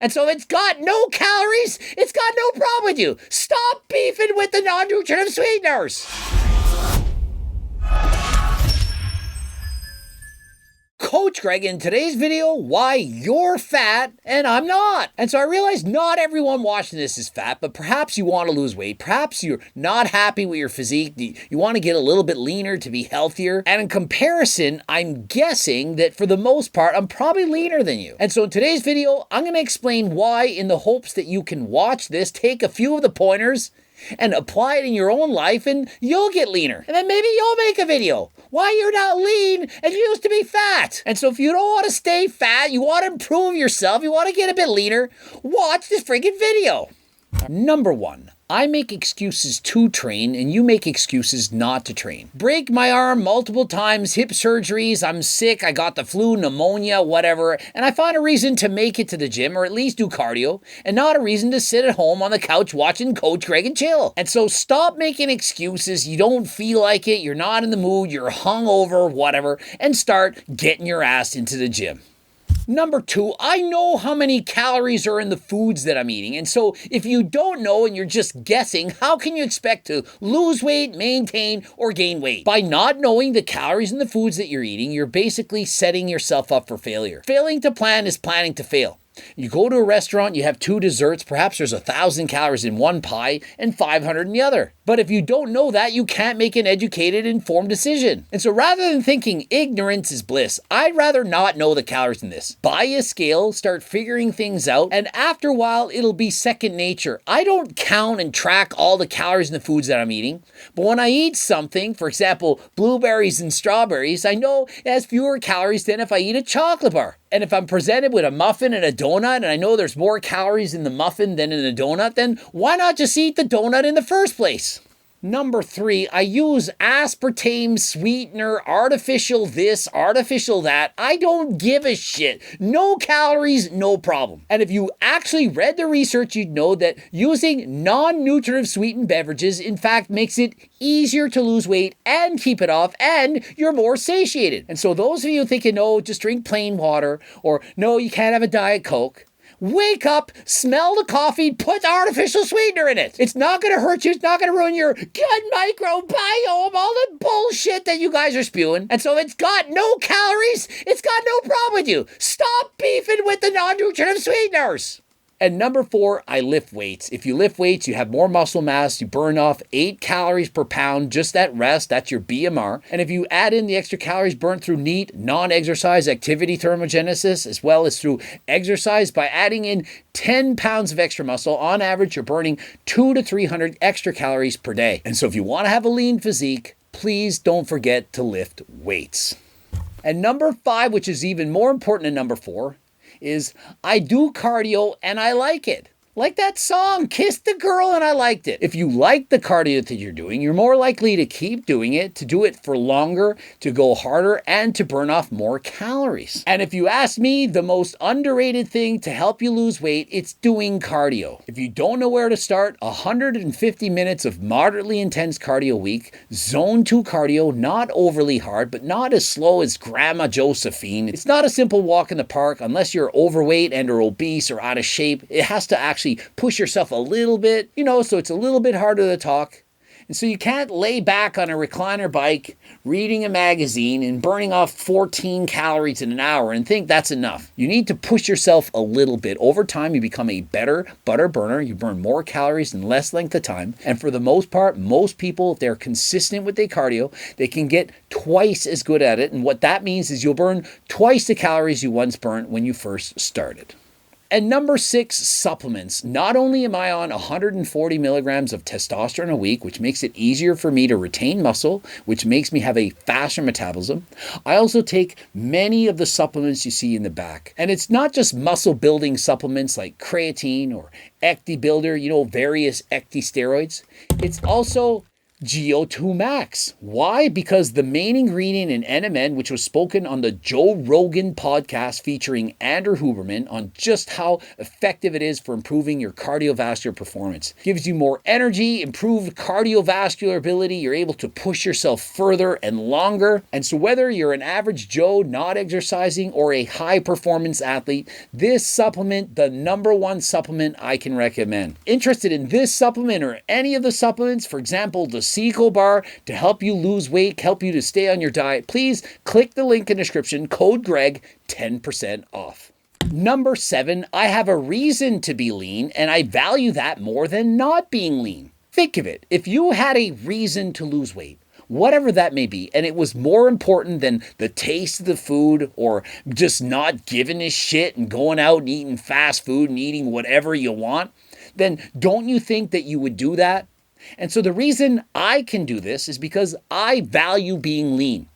And so it's got no calories, it's got no problem with you. Stop beefing with the non-nutritive sweeteners. Coach Greg, in today's video, why you're fat and I'm not. And so I realize not everyone watching this is fat, but perhaps you want to lose weight. Perhaps you're not happy with your physique. You want to get a little bit leaner to be healthier. And in comparison, I'm guessing that for the most part, I'm probably leaner than you. And so in today's video, I'm going to explain why, in the hopes that you can watch this, take a few of the pointers and apply it in your own life and you'll get leaner. And then maybe you'll make a video why you're not lean and you used to be fat. And so if you don't want to stay fat, you want to improve yourself, you want to get a bit leaner, watch this freaking video. Number 1. I make excuses to train and you make excuses not to train. Break my arm multiple times, hip surgeries, I'm sick, I got the flu, pneumonia, whatever, and I find a reason to make it to the gym or at least do cardio and not a reason to sit at home on the couch watching Coach Greg and chill. And so stop making excuses, you don't feel like it, you're not in the mood, you're hungover, whatever, and start getting your ass into the gym. Number 2, I know how many calories are in the foods that I'm eating. And so if you don't know and you're just guessing, how can you expect to lose weight, maintain, or gain weight? By not knowing the calories in the foods that you're eating, you're basically setting yourself up for failure. Failing to plan is planning to fail. You go to a restaurant, you have 2 desserts, perhaps there's 1,000 calories in one pie and 500 in the other. But if you don't know that, you can't make an educated, informed decision. And so rather than thinking ignorance is bliss, I'd rather not know the calories in this. Buy a scale, start figuring things out, and after a while, it'll be second nature. I don't count and track all the calories in the foods that I'm eating, but when I eat something, for example, blueberries and strawberries, I know it has fewer calories than if I eat a chocolate bar. And if I'm presented with a muffin and a donut, and I know there's more calories in the muffin than in the donut, then why not just eat the donut in the first place? Number 3, I use aspartame, sweetener, artificial this, artificial that. I don't give a shit. No calories, no problem. And if you actually read the research, you'd know that using non-nutritive sweetened beverages, in fact, makes it easier to lose weight and keep it off, and you're more satiated. And so those of you thinking, no, just drink plain water, or no, you can't have a Diet Coke, wake up, smell the coffee, put artificial sweetener in it. It's not going to hurt you. It's not going to ruin your gut microbiome, all the bullshit that you guys are spewing. And so it's got no calories. It's got no problem with you. Stop beefing with the non-nutritive sweeteners. And number 4, I lift weights. If you lift weights, you have more muscle mass. You burn off 8 calories per pound just at rest. That's your BMR. And if you add in the extra calories burnt through NEAT, non-exercise activity thermogenesis, as well as through exercise, by adding in 10 pounds of extra muscle, on average, you're burning 200 to 300 extra calories per day. And so if you want to have a lean physique, please don't forget to lift weights. And number 5, which is even more important than number 4, is I do cardio and I like it. Like that song, Kissed the Girl and I liked it. If you like the cardio that you're doing, you're more likely to keep doing it, to do it for longer, to go harder, and to burn off more calories. And if you ask me, the most underrated thing to help you lose weight, it's doing cardio. If you don't know where to start, 150 minutes of moderately intense cardio a week, zone 2 cardio, not overly hard, but not as slow as Grandma Josephine. It's not a simple walk in the park unless you're overweight and or obese or out of shape. It has to actually push yourself a little bit, so it's a little bit harder to talk. And so you can't lay back on a recliner bike, reading a magazine and burning off 14 calories in an hour and think that's enough. You need to push yourself a little bit. Over time, you become a better butter burner. You burn more calories in less length of time. And for the most part, most people, if they're consistent with their cardio, they can get twice as good at it. And what that means is you'll burn twice the calories you once burnt when you first started. And number 6, supplements. Not only am I on 140 milligrams of testosterone a week, which makes it easier for me to retain muscle, which makes me have a faster metabolism, I also take many of the supplements you see in the back. And it's not just muscle building supplements like creatine or Ecti Builder, various Ecti steroids. It's also GO2 max. Why? Because the main ingredient in NMN, which was spoken on the Joe Rogan podcast featuring Andrew Huberman on just how effective it is for improving your cardiovascular performance. Gives you more energy, improved cardiovascular ability. You're able to push yourself further and longer. And so whether you're an average Joe not exercising or a high performance athlete, this supplement, the number one supplement I can recommend. Interested in this supplement or any of the supplements, for example, the Sequel Bar, to help you lose weight, help you to stay on your diet, please click the link in the description, code Greg, 10% off. Number 7, I have a reason to be lean, and I value that more than not being lean. Think of it. If you had a reason to lose weight, whatever that may be, and it was more important than the taste of the food or just not giving a shit and going out and eating fast food and eating whatever you want, then don't you think that you would do that? And so the reason I can do this is because I value being lean.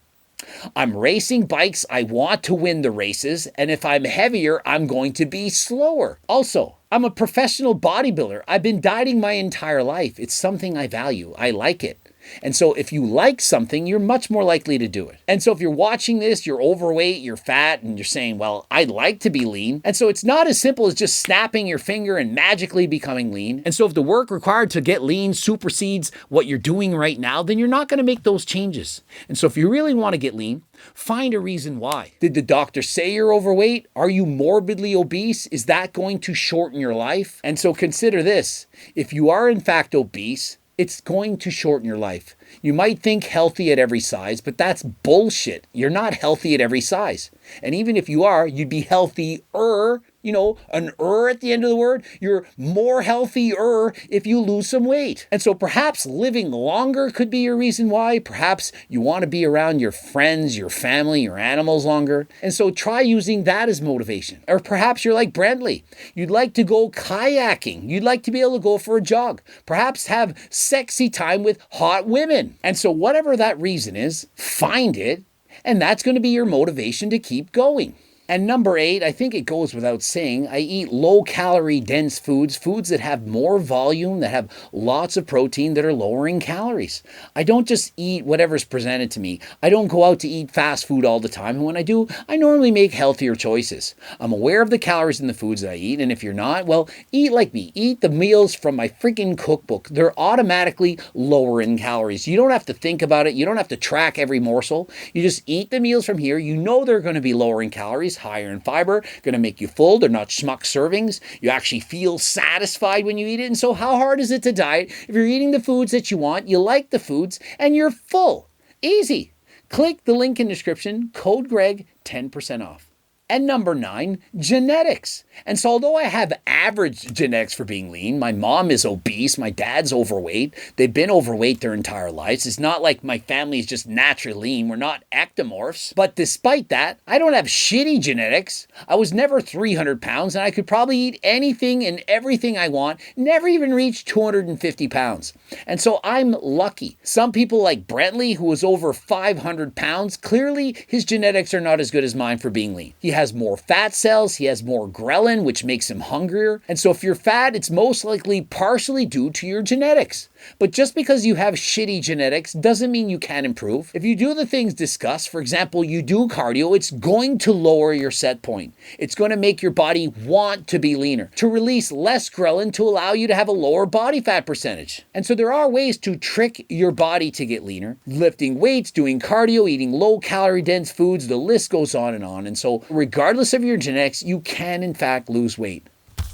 I'm racing bikes. I want to win the races. And if I'm heavier, I'm going to be slower. Also, I'm a professional bodybuilder. I've been dieting my entire life. It's something I value. I like it. And so if you like something, you're much more likely to do it. And so if you're watching this, you're overweight, you're fat, and you're saying, well, I'd like to be lean. And so it's not as simple as just snapping your finger and magically becoming lean. And so if the work required to get lean supersedes what you're doing right now, then you're not going to make those changes. And so if you really want to get lean, find a reason why. Did the doctor say you're overweight? Are you morbidly obese? Is that going to shorten your life? And so consider this. If you are in fact obese, it's going to shorten your life. You might think healthy at every size, but that's bullshit. You're not healthy at every size. And even if you are, you'd be healthier, an at the end of the word. You're more healthier if you lose some weight. And so perhaps living longer could be your reason why. Perhaps you want to be around your friends, your family, your animals longer. And so try using that as motivation. Or perhaps you're like Brentley. You'd like to go kayaking. You'd like to be able to go for a jog. Perhaps have sexy time with hot women. And so whatever that reason is, find it. And that's going to be your motivation to keep going. And number 8, I think it goes without saying, I eat low-calorie dense foods that have more volume, that have lots of protein, that are lower in calories. I don't just eat whatever's presented to me. I don't go out to eat fast food all the time. And when I do, I normally make healthier choices. I'm aware of the calories in the foods that I eat. And if you're not, well, eat like me. Eat the meals from my freaking cookbook. They're automatically lower in calories. You don't have to think about it. You don't have to track every morsel. You just eat the meals from here. You know they're going to be lower in calories, higher in fiber, going to make you full. They're not schmuck servings. You actually feel satisfied when you eat it. And so how hard is it to diet if you're eating the foods that you want, you like the foods, and you're full? Easy. Click the link in the description, code Greg, 10% off. And number 9, genetics. And so although I have average genetics for being lean, my mom is obese, my dad's overweight, they've been overweight their entire lives. It's not like my family is just naturally lean. We're not ectomorphs. But despite that, I don't have shitty genetics. I was never 300 pounds, and I could probably eat anything and everything I want, never even reach 250 pounds. And so I'm lucky. Some people like Brentley, who was over 500 pounds, clearly his genetics are not as good as mine for being lean. He has more fat cells, he has more ghrelin, which makes him hungrier. And so if you're fat, it's most likely partially due to your genetics. But just because you have shitty genetics doesn't mean you can't improve. If you do the things discussed, for example, you do cardio, it's going to lower your set point. It's going to make your body want to be leaner, to release less ghrelin to allow you to have a lower body fat percentage. And so there are ways to trick your body to get leaner. Lifting weights, doing cardio, eating low-calorie dense foods, the list goes on. And so regardless of your genetics, you can in fact lose weight.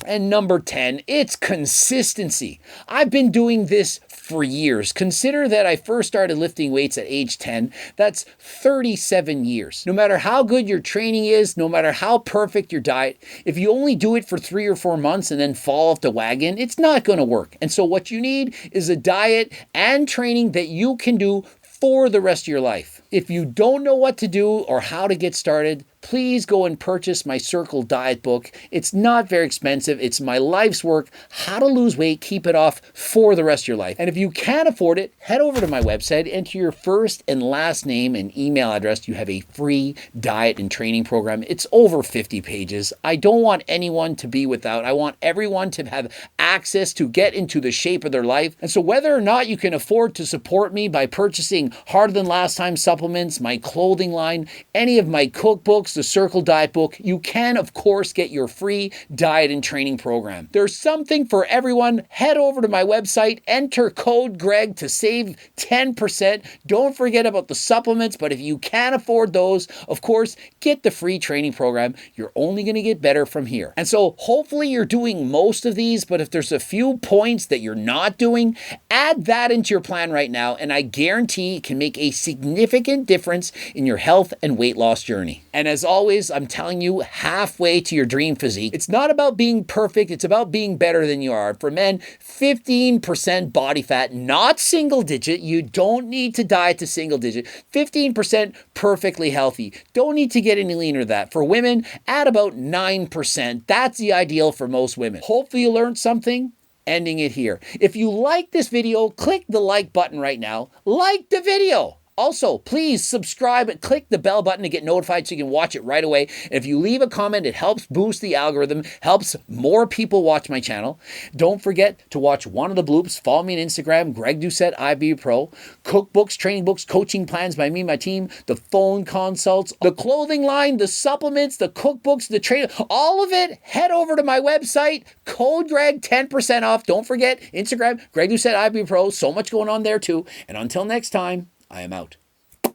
And number 10, it's consistency. I've been doing this for years. Consider that I first started lifting weights at age 10. That's 37 years. No matter how good your training is, no matter how perfect your diet, if you only do it for 3 or 4 months and then fall off the wagon, it's not going to work. And so what you need is a diet and training that you can do for the rest of your life. If you don't know what to do or how to get started, please go and purchase my Circle Diet book. It's not very expensive. It's my life's work, how to lose weight, keep it off for the rest of your life. And if you can't afford it, head over to my website, enter your first and last name and email address. You have a free diet and training program. It's over 50 pages. I don't want anyone to be without. I want everyone to have access to get into the shape of their life. And so whether or not you can afford to support me by purchasing Harder Than Last Time supplements, my clothing line, any of my cookbooks, the Circle Diet book, you can, of course, get your free diet and training program. There's something for everyone. Head over to my website, enter code Greg to save 10%. Don't forget about the supplements, but if you can't afford those, of course, get the free training program. You're only going to get better from here. And so hopefully you're doing most of these, but if there's a few points that you're not doing, add that into your plan right now, and I guarantee it can make a significant difference in your health and weight loss journey. And as always, I'm telling you, halfway to your dream physique. It's not about being perfect, it's about being better than you are. For men, 15% body fat, not single digit. You don't need to diet to single digit. 15% perfectly healthy. Don't need to get any leaner than that. For women, at about 9%. That's the ideal for most women. Hopefully you learned something. Ending it here. If you like this video, click the like button right now. Like the video. Also, please subscribe and click the bell button to get notified so you can watch it right away. And if you leave a comment, it helps boost the algorithm, helps more people watch my channel. Don't forget to watch one of the bloops. Follow me on Instagram, Greg Doucette, IB Pro. Cookbooks, training books, coaching plans by me and my team, the phone consults, the clothing line, the supplements, the cookbooks, the training, all of it. Head over to my website, code Greg, 10% off. Don't forget, Instagram, Greg Doucette, IB Pro. So much going on there too. And until next time, I am out.